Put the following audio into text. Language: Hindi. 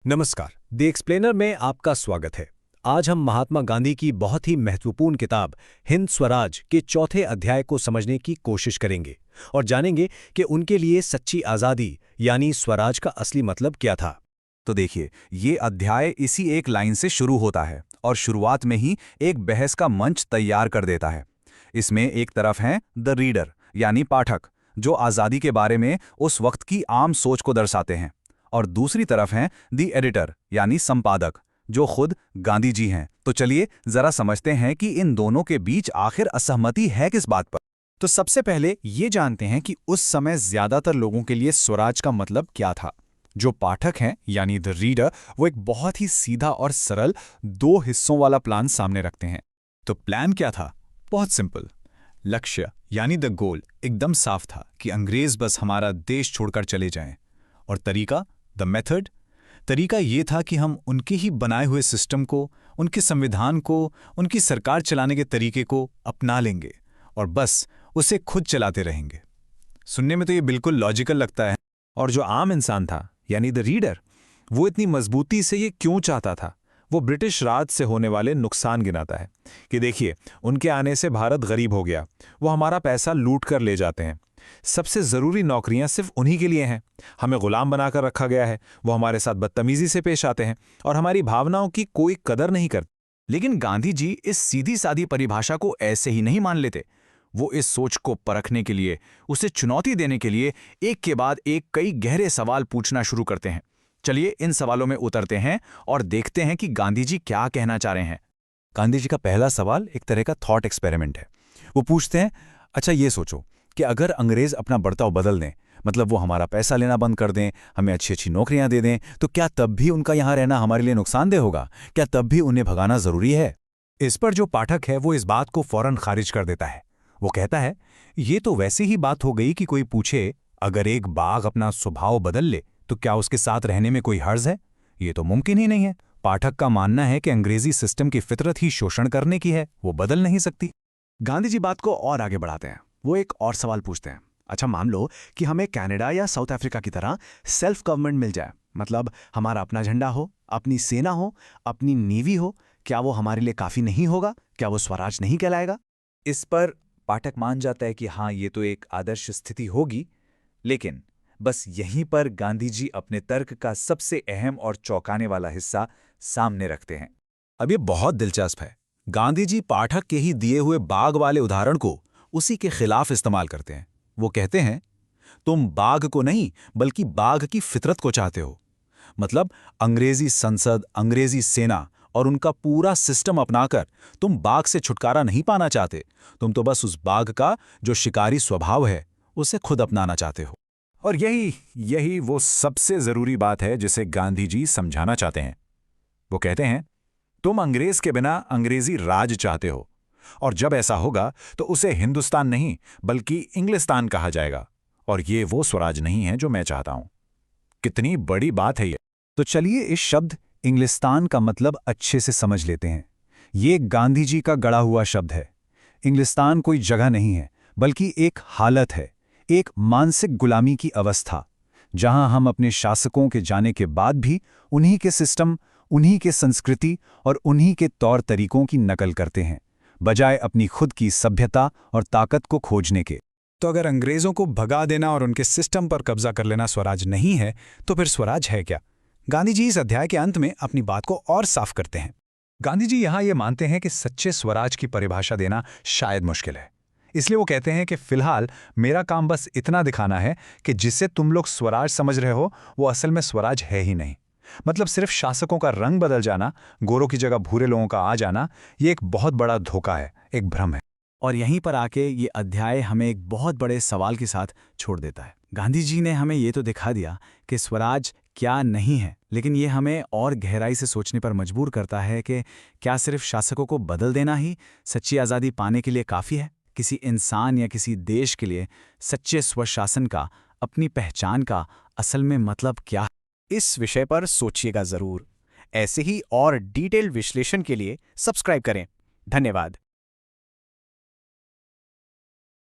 नमस्कार, द एक्सप्लेनर में आपका स्वागत है। आज हम महात्मा गांधी की बहुत ही महत्वपूर्ण किताब हिंद स्वराज के चौथे अध्याय को समझने की कोशिश करेंगे और जानेंगे कि उनके लिए सच्ची आज़ादी यानी स्वराज का असली मतलब क्या था। तो देखिए, ये अध्याय इसी एक लाइन से शुरू होता है और शुरुआत में ही एक बहस का मंच तैयार कर देता है। इसमें एक तरफ हैं द रीडर यानी पाठक, जो आज़ादी के बारे में उस वक्त की आम सोच को दर्शाते हैं, और दूसरी तरफ हैं द एडिटर यानी संपादक, जो खुद गांधी जी हैं। तो चलिए जरा समझते हैं कि इन दोनों के बीच आखिर असहमति है किस बात पर। तो सबसे पहले ये जानते हैं कि उस समय ज्यादातर लोगों के लिए स्वराज का मतलब क्या था। जो पाठक हैं यानी द रीडर, वो एक बहुत ही सीधा और सरल दो हिस्सों वाला प्लान सामने रखते हैं। तो प्लान क्या था? बहुत सिंपल। लक्ष्य यानी द गोल एकदम साफ था कि अंग्रेज बस हमारा देश छोड़कर चले जाएं। और तरीका, द मेथड, तरीका ये था कि हम उनके ही बनाए हुए सिस्टम को, उनके संविधान को, उनकी सरकार चलाने के तरीके को अपना लेंगे और बस उसे खुद चलाते रहेंगे। सुनने में तो ये बिल्कुल लॉजिकल लगता है। और जो आम इंसान था यानी द रीडर, वो इतनी मजबूती से ये क्यों चाहता था? वो ब्रिटिश राज से होने वाले नुकसान गिनाता है कि देखिए, उनके आने से भारत गरीब हो गया, वो हमारा पैसा लूट कर ले जाते हैं, सबसे ज़रूरी नौकरियां सिर्फ उन्हीं के लिए हैं, हमें गुलाम बनाकर रखा गया है, वो हमारे साथ बदतमीजी से पेश आते हैं और हमारी भावनाओं की कोई कदर नहीं करते। लेकिन गांधी जी इस सीधी सादी परिभाषा को ऐसे ही नहीं मान लेते। वो इस सोच को परखने के लिए, उसे चुनौती देने के लिए एक के बाद एक कई गहरे सवाल पूछना शुरू करते हैं। चलिए इन सवालों में उतरते हैं और देखते हैं कि गांधी जी क्या कहना चाह रहे हैं। गांधी जी का पहला सवाल एक तरह का थॉट एक्सपेरिमेंट है। वो पूछते हैं, अच्छा ये सोचो कि अगर अंग्रेज अपना बर्ताव बदल दें, मतलब वो हमारा पैसा लेना बंद कर दें, हमें अच्छी अच्छी नौकरियां दे दें, तो क्या तब भी उनका यहाँ रहना हमारे लिए नुकसानदेह होगा? क्या तब भी उन्हें भगाना जरूरी है? इस पर जो पाठक है वो इस बात को फौरन खारिज कर देता है। वो कहता है, ये तो वैसी ही बात हो गई कि कोई पूछे, अगर एक बाघ अपना स्वभाव बदल ले तो क्या उसके साथ रहने में कोई हर्ज है? ये तो मुमकिन ही नहीं है। पाठक का मानना है कि अंग्रेजी सिस्टम की फितरत ही शोषण करने की है, वो बदल नहीं सकती। गांधी जी बात को और आगे बढ़ाते हैं। वो एक और सवाल पूछते हैं, अच्छा मान लो कि हमें कनाडा या साउथ अफ्रीका की तरह सेल्फ गवर्नमेंट मिल जाए, मतलब हमारा अपना झंडा हो, अपनी सेना हो, अपनी नेवी हो, क्या वो हमारे लिए काफी नहीं होगा? क्या वो स्वराज नहीं कहलाएगा? इस पर पाठक मान जाता है कि हाँ, ये तो एक आदर्श स्थिति होगी, लेकिन बस यहीं पर गांधी जी अपने तर्क का सबसे अहम और चौंकाने वाला हिस्सा सामने रखते हैं। अब ये बहुत दिलचस्प है। गांधी जी पाठक के ही दिए हुए बाघ वाले उदाहरण को उसी के खिलाफ इस्तेमाल करते हैं। वो कहते हैं, तुम बाघ को नहीं बल्कि बाघ की फितरत को चाहते हो, मतलब अंग्रेजी संसद, अंग्रेजी सेना और उनका पूरा सिस्टम अपनाकर तुम बाघ से छुटकारा नहीं पाना चाहते, तुम तो बस उस बाघ का जो शिकारी स्वभाव है उसे खुद अपनाना चाहते हो। और यही वो सबसे ज़रूरी बात है जिसे गांधी जी समझाना चाहते हैं। वो कहते हैं, तुम अंग्रेज के बिना अंग्रेजी राज चाहते हो, और जब ऐसा होगा तो उसे हिंदुस्तान नहीं बल्कि इंग्लिस्तान कहा जाएगा, और ये वो स्वराज नहीं है जो मैं चाहता हूं। कितनी बड़ी बात है ये। तो चलिए इस शब्द इंग्लिस्तान का मतलब अच्छे से समझ लेते हैं। ये गांधी जी का गढ़ा हुआ शब्द है। इंग्लिस्तान कोई जगह नहीं है, बल्कि एक हालत है, एक मानसिक गुलामी की अवस्था, जहां हम अपने शासकों के जाने के बाद भी उन्हीं के सिस्टम, उन्हीं के संस्कृति और उन्हीं के तौर तरीकों की नकल करते हैं, बजाय अपनी खुद की सभ्यता और ताकत को खोजने के। तो अगर अंग्रेजों को भगा देना और उनके सिस्टम पर कब्जा कर लेना स्वराज नहीं है, तो फिर स्वराज है क्या? गांधी जी इस अध्याय के अंत में अपनी बात को और साफ करते हैं। गांधी जी यहां ये मानते हैं कि सच्चे स्वराज की परिभाषा देना शायद मुश्किल है। इसलिए वो कहते हैं कि फिलहाल मेरा काम बस इतना दिखाना है कि जिसे तुम लोग स्वराज समझ रहे हो वो असल में स्वराज है ही नहीं। मतलब सिर्फ शासकों का रंग बदल जाना, गोरों की जगह भूरे लोगों का आ जाना, ये एक बहुत बड़ा धोखा है, एक भ्रम है। और यहीं पर आके ये अध्याय हमें एक बहुत बड़े सवाल के साथ छोड़ देता है। गांधी जी ने हमें ये तो दिखा दिया कि स्वराज क्या नहीं है, लेकिन ये हमें और गहराई से सोचने पर मजबूर करता है कि क्या सिर्फ शासकों को बदल देना ही सच्ची आज़ादी पाने के लिए काफ़ी है? किसी इंसान या किसी देश के लिए सच्चे स्वशासन का, अपनी पहचान का असल में मतलब क्या है? इस विषय पर सोचिएगा ज़रूर। ऐसे ही और डिटेल विश्लेषण के लिए सब्सक्राइब करें। धन्यवाद।